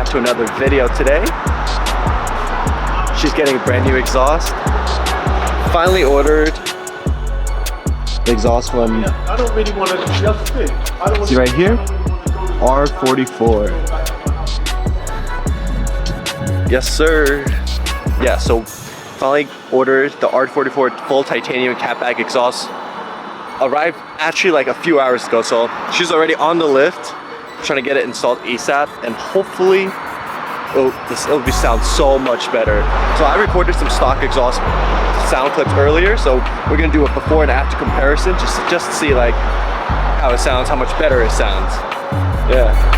back to another video today. She's getting a brand new exhaust. Finally ordered the exhaust from, I don't really want to just fit. see right here? R44. Yes, sir. Yeah, so finally ordered the R44 full titanium catback exhaust. Arrived actually like a few hours ago, so she's already on the lift, trying to get it installed ASAP, and hopefully it'll sound so much better. So I recorded some stock exhaust sound clips earlier, so we're gonna do a before and after comparison, just to see like how it sounds, how much better it sounds. Yeah.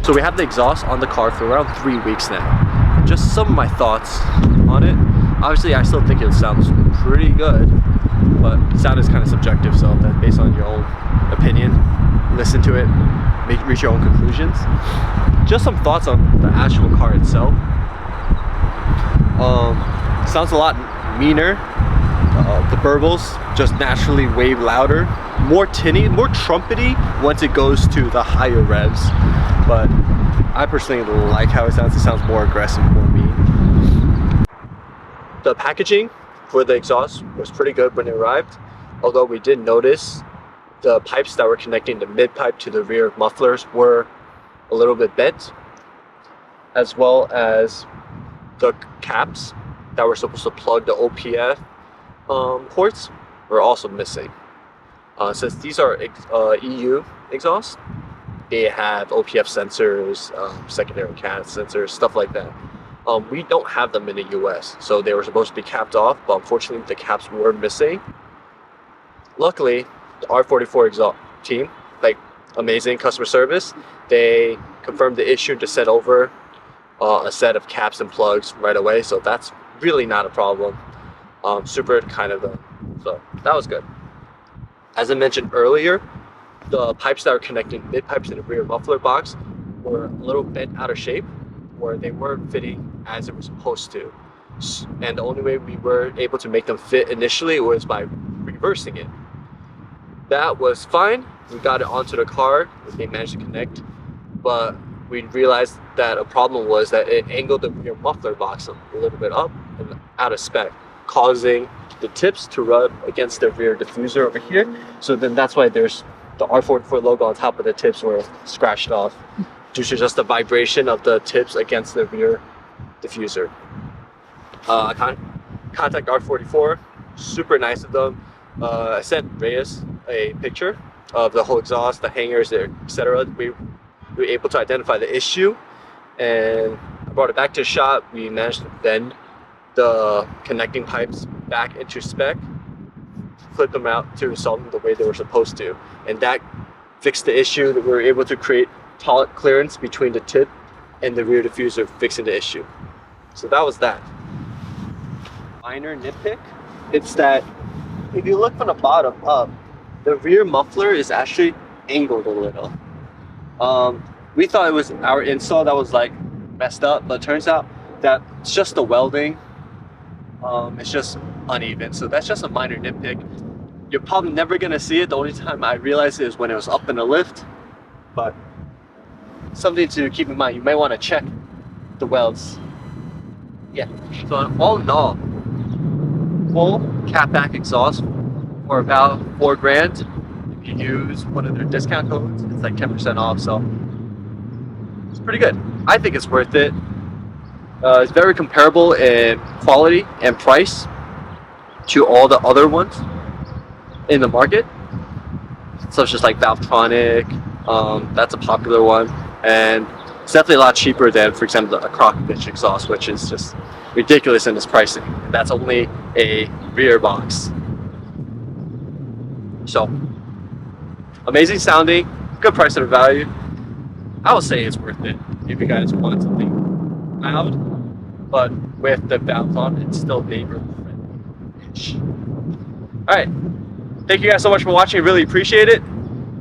So we have the exhaust on the car for around 3 weeks now. Just some of my thoughts on it. Obviously, I still think it sounds pretty good, but sound is kind of subjective, so that's based on your own opinion. Listen to it, reach your own conclusions. Just some thoughts on the actual car itself. Sounds a lot meaner. The burbles just naturally way louder, more tinny, more trumpety once it goes to the higher revs. But I personally like how it sounds. It sounds more aggressive, more mean. The packaging for the exhaust was pretty good when it arrived, although we did notice the pipes that were connecting the mid pipe to the rear mufflers were a little bit bent, as well as the caps that were supposed to plug the OPF ports were also missing. Since these are EU exhausts, they have OPF sensors, secondary CAT sensors, stuff like that. We don't have them in the US, so they were supposed to be capped off, but unfortunately the caps were missing. Luckily, the R44 exhaust team, like amazing customer service, they confirmed the issue to send over a set of caps and plugs right away, so that's really not a problem. Super kind of them, so that was good. As I mentioned earlier, the pipes that are connecting mid pipes to the rear muffler box were a little bent out of shape, where they weren't fitting as it was supposed to. And the only way we were able to make them fit initially was by reversing it. That was fine. We got it onto the car, they managed to connect, but we realized that a problem was that it angled the rear muffler box a little bit up and out of spec, causing the tips to rub against the rear diffuser over here. So then that's why there's the R44 logo on top of the tips were scratched off due to just the vibration of the tips against the rear diffuser. Contact R44, super nice of them. I sent Reyes a picture of the whole exhaust, the hangers, etc. We were able to identify the issue, and I brought it back to the shop. We managed to bend the connecting pipes back into spec, flip them out to install them the way they were supposed to, and that fixed the issue. That we were able to create taut clearance between the tip and the rear diffuser, fixing the issue. So that was that. Minor nitpick, it's that if you look from the bottom up, the rear muffler is actually angled a little. We thought it was our install that was like messed up, but it turns out that it's just the welding. It's just uneven, so that's just a minor nitpick. You're probably never gonna see it. The only time I realized it is when it was up in the lift, but something to keep in mind. You may want to check the welds. Yeah, so all in all, full Catback exhaust for about $4,000. If you use one of their discount codes, it's like 10% off, so it's pretty good. I think it's worth it. It's very comparable in quality and price to all the other ones in the market, such as like Valvetronic. That's a popular one, and it's definitely a lot cheaper than, for example, a Crocovich exhaust, which is just ridiculous in its pricing. And that's only a rear box. So amazing sounding, good price and value. I would say it's worth it if you guys want something loud, but with the valves on, it's still neighborhood-friendly-ish. All right, thank you guys so much for watching. I really appreciate it.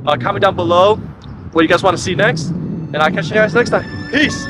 Comment down below what you guys want to see next, and I'll catch you guys next time. Peace.